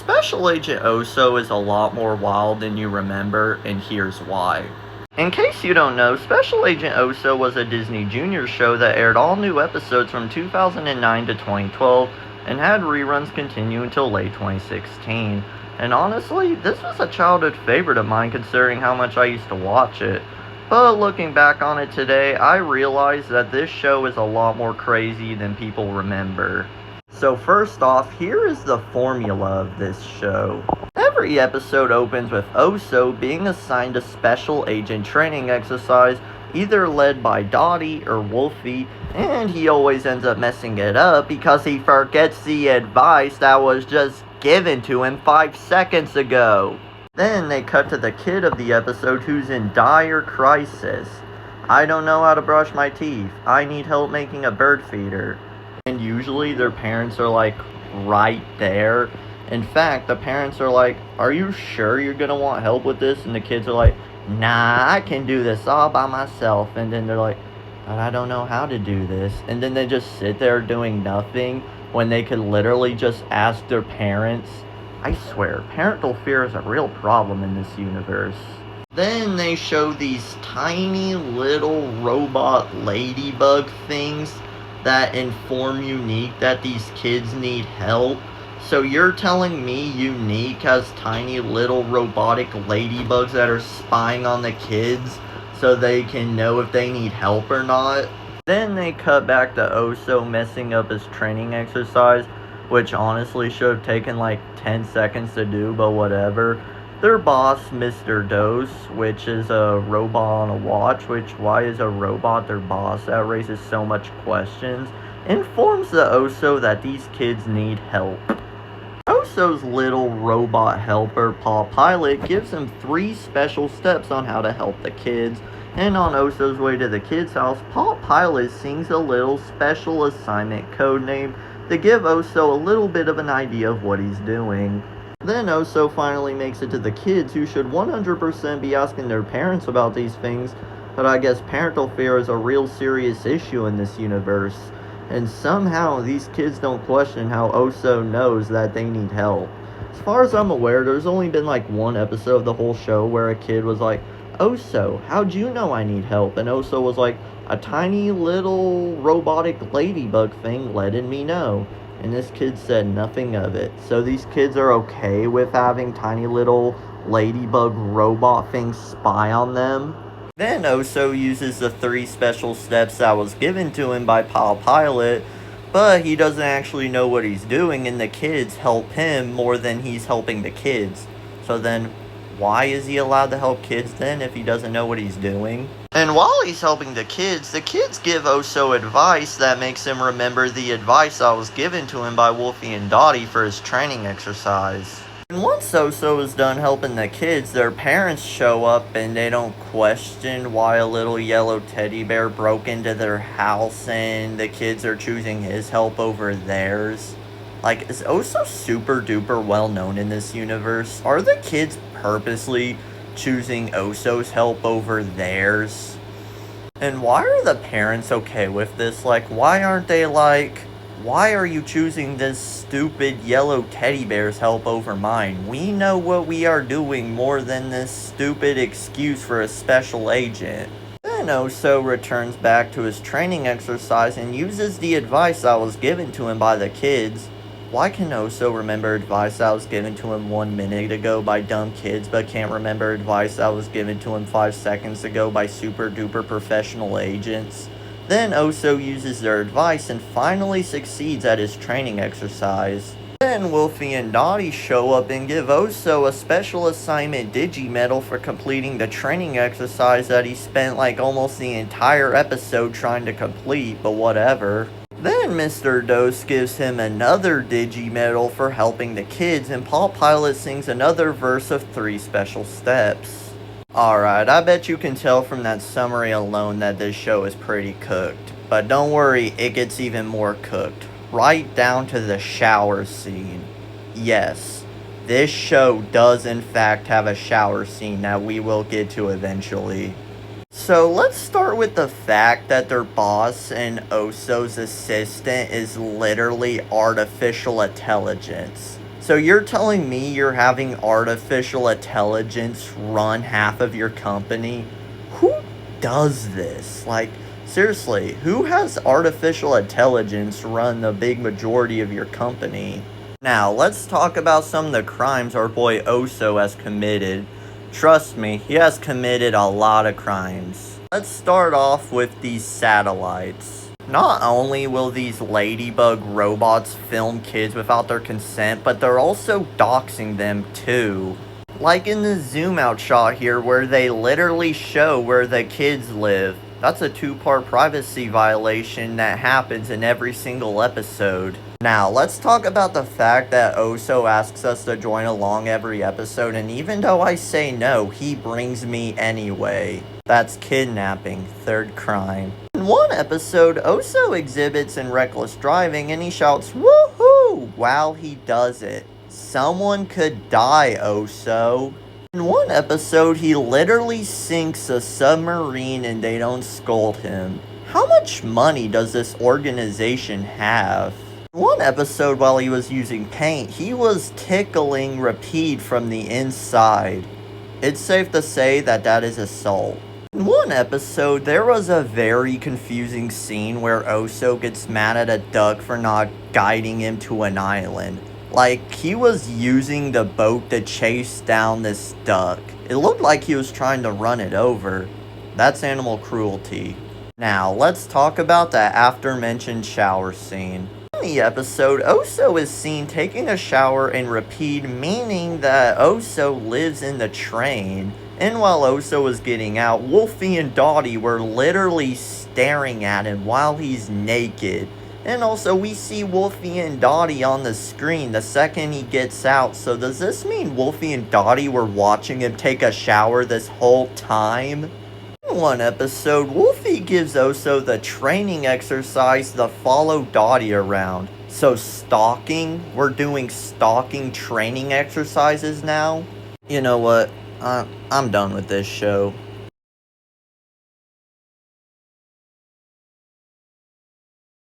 Special Agent Oso is a lot more wild than you remember, and here's why. In case you don't know, Special Agent Oso was a Disney Junior show that aired all new episodes from 2009 to 2012 and had reruns continue until late 2016. And honestly, this was a childhood favorite of mine considering how much I used to watch it. But looking back on it today, I realize that this show is a lot more crazy than people remember. So first off, here is the formula of this show. Every episode opens with Oso being assigned a special agent training exercise, either led by Dottie or Wolfie, and he always ends up messing it up because he forgets the advice that was just given to him 5 seconds ago. Then they cut to the kid of the episode who's in dire crisis. I don't know how to brush my teeth. I need help making a bird feeder. And usually their parents are like right there. In fact, the parents are like, are you sure you're gonna want help with this? And the kids are like, nah, I can do this all by myself. And then they're like, but I don't know how to do this. And then they just sit there doing nothing when they could literally just ask their parents. I swear, parental fear is a real problem in this universe. Then they show these tiny little robot ladybug things that inform Unique that these kids need help. So you're telling me Unique has tiny little robotic ladybugs that are spying on the kids so they can know if they need help or not? Then they cut back to Oso messing up his training exercise, which honestly should have taken like 10 seconds to do, but whatever. Their boss, Mr. Dose, which is a robot on a watch, which why is a robot their boss? That raises so much questions. Informs the Oso that these kids need help. Oso's little robot helper, Paul Pilot, gives him 3 special steps on how to help the kids. And on Oso's way to the kids' house, Paul Pilot sings a little special assignment code name to give Oso a little bit of an idea of what he's doing. Then Oso finally makes it to the kids, who should 100% be asking their parents about these things, but I guess parental fear is a real serious issue in this universe, and somehow these kids don't question how Oso knows that they need help. As far as I'm aware, there's only been like one episode of the whole show where a kid was like, Oso, how'd you know I need help? And Oso was like, a tiny little robotic ladybug thing letting me know. And this kid said nothing of it. So these kids are okay with having tiny little ladybug robot things spy on them. Then Oso uses the 3 special steps that was given to him by Paul Pilot, but he doesn't actually know what he's doing, and the kids help him more than he's helping the kids. So then, why is he allowed to help kids then if he doesn't know what he's doing? And while he's helping the kids give Oso advice that makes him remember the advice that was given to him by Wolfie and Dottie for his training exercise. And once Oso is done helping the kids, their parents show up and they don't question why a little yellow teddy bear broke into their house and the kids are choosing his help over theirs. Like, is Oso super duper well known in this universe? Are the kids purposely choosing Oso's help over theirs? And why are the parents okay with this? Like, why aren't they like, why are you choosing this stupid yellow teddy bear's help over mine? We know what we are doing more than this stupid excuse for a special agent. Then Oso returns back to his training exercise and uses the advice that was given to him by the kids. Why can Oso remember advice that was given to him 1 minute ago by dumb kids, but can't remember advice that was given to him 5 seconds ago by super duper professional agents? Then Oso uses their advice and finally succeeds at his training exercise. Then Wolfie and Dottie show up and give Oso a special assignment Digi-Medal for completing the training exercise that he spent like almost the entire episode trying to complete, but whatever. Then Mr. Dose gives him another Digi-Medal for helping the kids, and Paul Pilot sings another verse of 3 special steps. Alright, I bet you can tell from that summary alone that this show is pretty cooked. But don't worry, it gets even more cooked. Right down to the shower scene. Yes, this show does in fact have a shower scene that we will get to eventually. So let's start with the fact that their boss and Oso's assistant is literally artificial intelligence. So you're telling me you're having artificial intelligence run half of your company? Who does this? Like, seriously, who has artificial intelligence run the big majority of your company? Now, let's talk about some of the crimes our boy Oso has committed. Trust me, he has committed a lot of crimes. Let's start off with these satellites. Not only will these ladybug robots film kids without their consent, but they're also doxing them too. Like in the zoom out shot here where they literally show where the kids live. That's a 2-part privacy violation that happens in every single episode. Now, let's talk about the fact that Oso asks us to join along every episode, and even though I say no, he brings me anyway. That's kidnapping, 3rd crime. In one episode, Oso exhibits in reckless driving and he shouts, "Woohoo!" while he does it. Someone could die, Oso. In one episode, he literally sinks a submarine and they don't scold him. How much money does this organization have? In one episode, while he was using paint, he was tickling Repede from the inside. It's safe to say that that is assault. In one episode, there was a very confusing scene where Oso gets mad at a duck for not guiding him to an island. Like, he was using the boat to chase down this duck. It looked like he was trying to run it over. That's animal cruelty. Now, let's talk about the aforementioned shower scene. In the episode, Oso is seen taking a shower in Repede, meaning that Oso lives in the train. And while Oso was getting out, Wolfie and Dottie were literally staring at him while he's naked. And also, we see Wolfie and Dottie on the screen the second he gets out. So does this mean Wolfie and Dottie were watching him take a shower this whole time? In one episode, Wolfie gives Oso the training exercise to follow Dottie around. So stalking? We're doing stalking training exercises now? You know what? I'm done with this show.